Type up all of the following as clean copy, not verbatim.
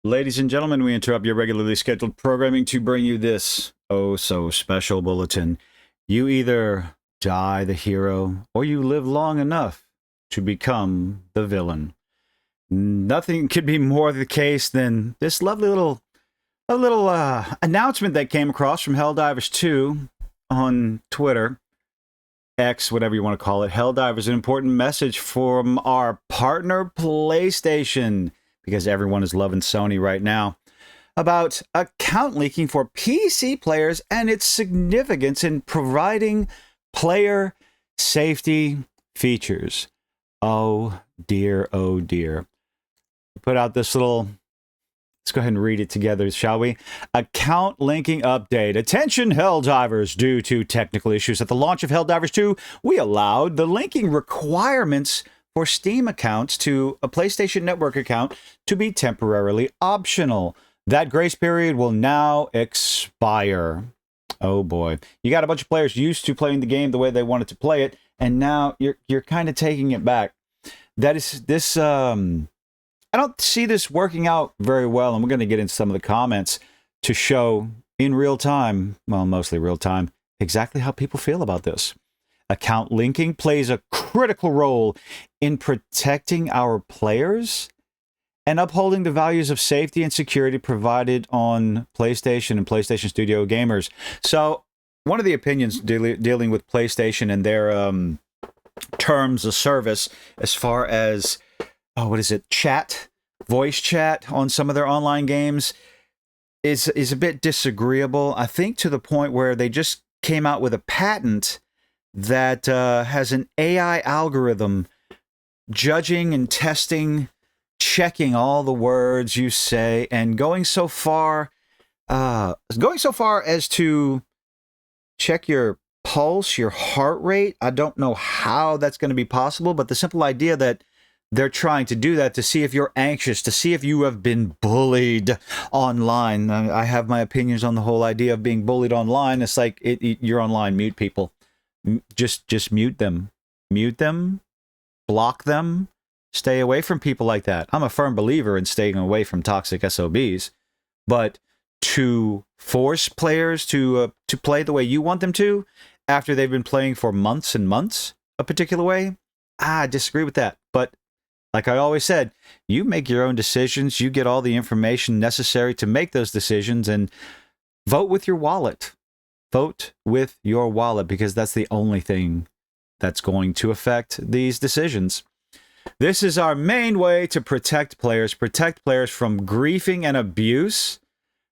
Ladies and gentlemen, we interrupt your regularly scheduled programming to bring you this oh so special bulletin. You either die the hero or you live long enough to become the villain. Nothing could be more the case than this lovely little announcement that came across from Helldivers 2 on Twitter. X, whatever you want to call it. Helldivers, an important message from our partner PlayStation, because everyone is loving Sony right now, about account leaking for PC players and its significance in providing player safety features. Oh dear, oh dear. Put out this little... Let's go ahead and read it together, shall we? Account linking update. Attention, Helldivers. Due to technical issues at the launch of Helldivers 2, we allowed the linking requirements for Steam accounts to a PlayStation Network account to be temporarily optional. That grace period will now expire. Oh boy. You got a bunch of players used to playing the game the way they wanted to play it, and now you're kind of taking it back. That is this I don't see this working out very well, and we're going to get into some of the comments to show in real time, well, mostly real time, exactly how people feel about this. Account linking plays a critical role in protecting our players and upholding the values of safety and security provided on PlayStation and PlayStation Studio gamers. So, one of the opinions dealing with PlayStation and their terms of service as far as voice chat on some of their online games is a bit disagreeable. I think to the point where they just came out with a patent that has an AI algorithm judging and testing, checking all the words you say, and going so far as to check your pulse, your heart rate. I don't know how that's going to be possible, but the simple idea that they're trying to do that to see if you're anxious, to see if you have been bullied online. I have my opinions on the whole idea of being bullied online. It's like, you're online, mute people. Just mute them. Mute them, block them, stay away from people like that. I'm a firm believer in staying away from toxic SOBs, but to force players to play the way you want them to after they've been playing for months and months a particular way, I disagree with that. But like I always said, you make your own decisions. You get all the information necessary to make those decisions, and vote with your wallet. Vote with your wallet, because that's the only thing that's going to affect these decisions. This is our main way to protect players from griefing and abuse.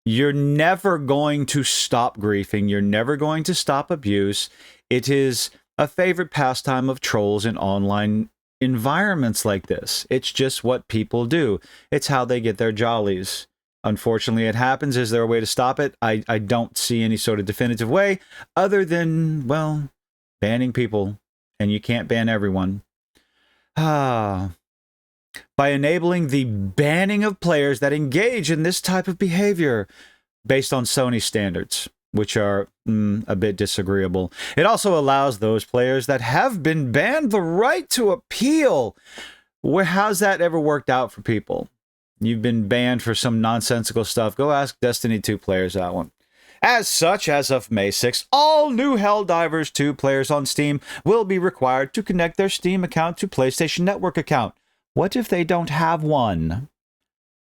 You're never going to stop griefing. You're never going to stop abuse. It is a favorite pastime of trolls in online environments like this. It's just what people do. It's how they get their jollies. Unfortunately, it happens. Is there a way to stop it? I don't see any sort of definitive way other than, well, banning people. And you can't ban everyone. By enabling the banning of players that engage in this type of behavior based on Sony standards, which are a bit disagreeable. It also allows those players that have been banned the right to appeal. How's that ever worked out for people? You've been banned for some nonsensical stuff. Go ask Destiny 2 players that one. As such, as of May 6th, all new Helldivers 2 players on Steam will be required to connect their Steam account to PlayStation Network account. What if they don't have one?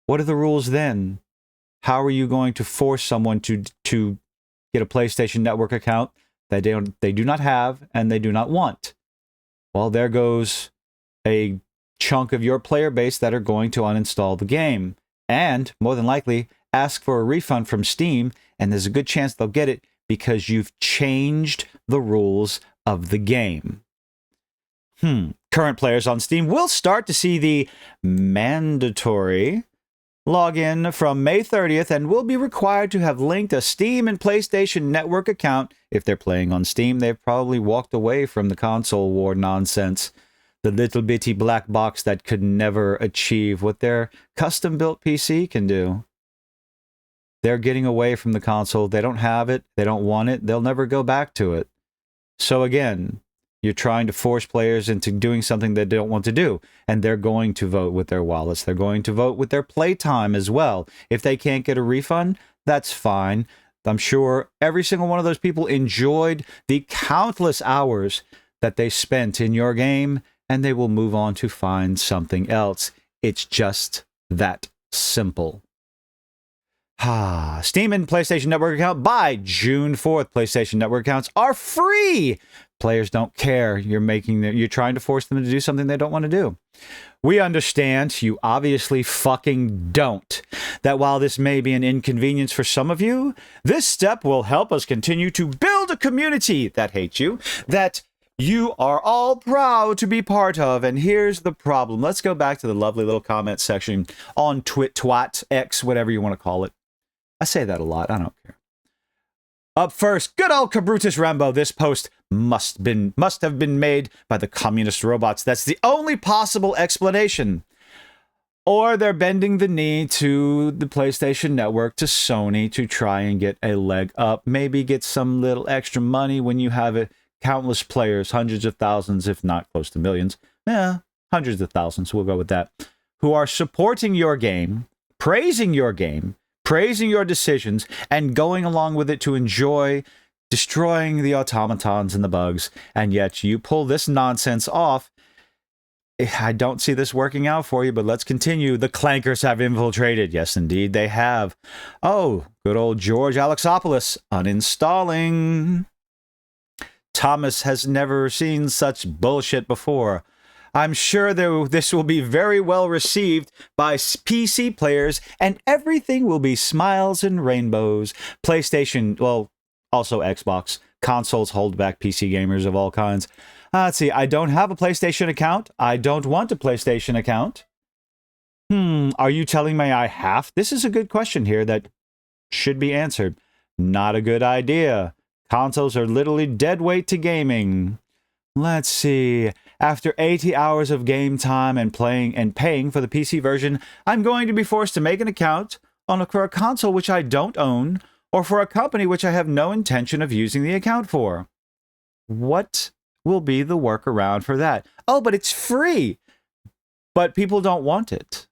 What are the rules then? How are you going to force someone to get a PlayStation Network account that they do not have and they do not want? Well, there goes a chunk of your player base that are going to uninstall the game and, more than likely, ask for a refund from Steam, and there's a good chance they'll get it because you've changed the rules of the game. Current players on Steam will start to see the mandatory login from May 30th and will be required to have linked a Steam and PlayStation Network account. If they're playing on Steam, they've probably walked away from the console war nonsense. The little bitty black box that could never achieve what their custom-built PC can do. They're getting away from the console. They don't have it. They don't want it. They'll never go back to it. So again, You're trying to force players into doing something they don't want to do. And they're going to vote with their wallets. They're going to vote with their playtime as well. If they can't get a refund, that's fine. I'm sure every single one of those people enjoyed the countless hours that they spent in your game, and they will move on to find something else. It's just that simple. Steam and PlayStation Network account by June 4th. PlayStation Network accounts are free. Players don't care. You're trying to force them to do something they don't want to do. We understand, you obviously fucking don't, that while this may be an inconvenience for some of you, this step will help us continue to build a community that hates you, that you are all proud to be part of. And here's the problem. Let's go back to the lovely little comment section on Twat, X, whatever you want to call it. I say that a lot. I don't care. Up first, good old Cabrutus Rambo. This post must have been made by the communist robots. That's the only possible explanation. Or they're bending the knee to the PlayStation Network, to Sony, to try and get a leg up. Maybe get some little extra money when you have countless players, hundreds of thousands, if not close to millions. Yeah, hundreds of thousands, we'll go with that, who are supporting your game, praising your decisions, and going along with it to enjoy destroying the automatons and the bugs. And yet you pull this nonsense off. I don't see this working out for you, but let's continue. The clankers have infiltrated. Yes, indeed, they have. Oh, good old George Alexopoulos, uninstalling. Thomas has never seen such bullshit before. I'm sure this will be very well received by PC players, and everything will be smiles and rainbows. PlayStation, well, also Xbox. Consoles hold back PC gamers of all kinds. Let's see, I don't have a PlayStation account. I don't want a PlayStation account. Are you telling me I have? This is a good question here that should be answered. Not a good idea. Consoles are literally dead weight to gaming. Let's see. After 80 hours of game time and playing and paying for the PC version, I'm going to be forced to make an account for a console which I don't own, or for a company which I have no intention of using the account for. What will be the workaround for that? Oh, but it's free. But people don't want it.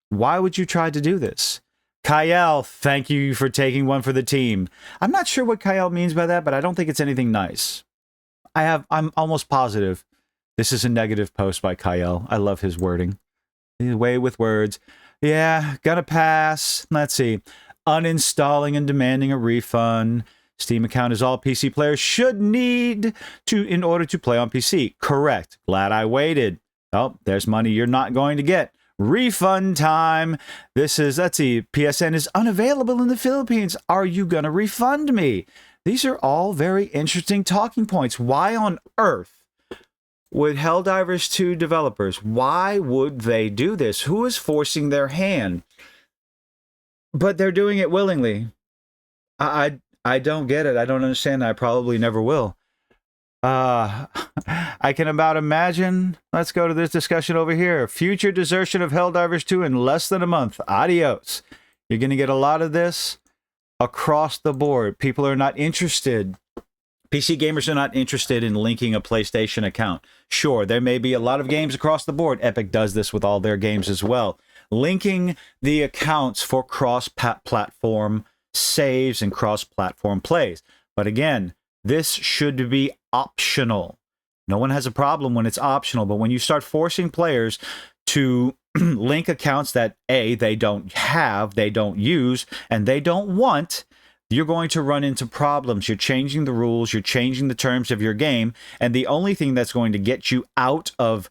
Why would you try to do this? Kyle, thank you for taking one for the team. I'm not sure what Kyle means by that, but I don't think it's anything nice. I'm almost positive this is a negative post by Kyle. I love his wording. His way with words. Yeah, gonna pass. Let's see. Uninstalling and demanding a refund. Steam account is all PC players should need to in order to play on PC. Correct. Glad I waited. Oh, there's money you're not going to get. Refund time. Let's see, PSN is unavailable in the Philippines. Are you gonna refund me? These are all very interesting talking points. Why on earth would Helldivers 2 developers, why would they do this? Who is forcing their hand? But they're doing it willingly. I don't get it. I don't understand. I probably never will. I can about imagine. Let's go to this discussion over here. Future desertion of Helldivers 2 in less than a month. Adios. You're going to get a lot of this across the board. People are not interested. PC gamers are not interested in linking a PlayStation account. Sure, there may be a lot of games across the board. Epic does this with all their games as well. Linking the accounts for cross-platform saves and cross-platform plays. But again, this should be optional. No one has a problem when it's optional, but when you start forcing players to link accounts that A, they don't have, they don't use, and they don't want, you're going to run into problems. You're changing the rules, you're changing the terms of your game, and the only thing that's going to get you out of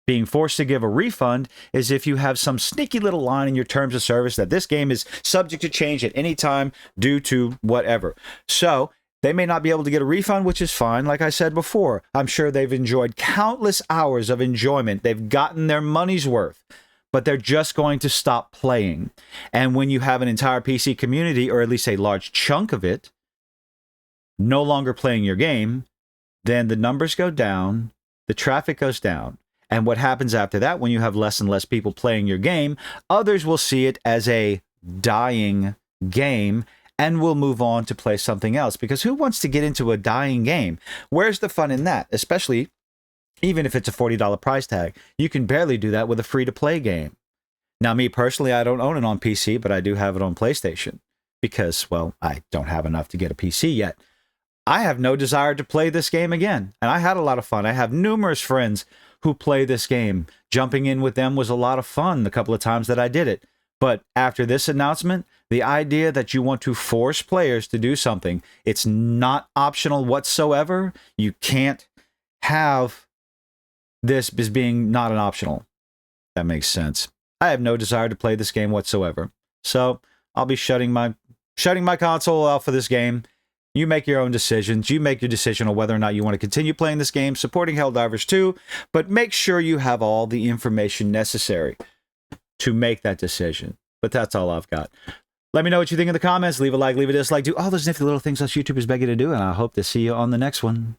being forced to give a refund is if you have some sneaky little line in your terms of service that this game is subject to change at any time due to whatever. So they may not be able to get a refund, which is fine. Like I said before, I'm sure they've enjoyed countless hours of enjoyment. They've gotten their money's worth, but they're just going to stop playing. And when you have an entire PC community, or at least a large chunk of it, no longer playing your game, then the numbers go down, the traffic goes down. And what happens after that, when you have less and less people playing your game, others will see it as a dying game, and we'll move on to play something else. Because who wants to get into a dying game? Where's the fun in that? Especially even if it's a $40 price tag. You can barely do that with a free-to-play game. Now, me personally, I don't own it on PC, but I do have it on PlayStation because, well, I don't have enough to get a PC yet. I have no desire to play this game again, and I had a lot of fun. I have numerous friends who play this game. Jumping in with them was a lot of fun the couple of times that I did it. But after this announcement, the idea that you want to force players to do something, it's not optional whatsoever. You can't have this as being not an optional. That makes sense. I have no desire to play this game whatsoever. So I'll be shutting my console off for this game. You make your own decisions. You make your decision on whether or not you want to continue playing this game, supporting Helldivers 2, but make sure you have all the information necessary to make that decision. But that's all I've got. Let me know what you think in the comments. Leave a like, leave a dislike. Do all those nifty little things us YouTubers beg you to do, and I hope to see you on the next one.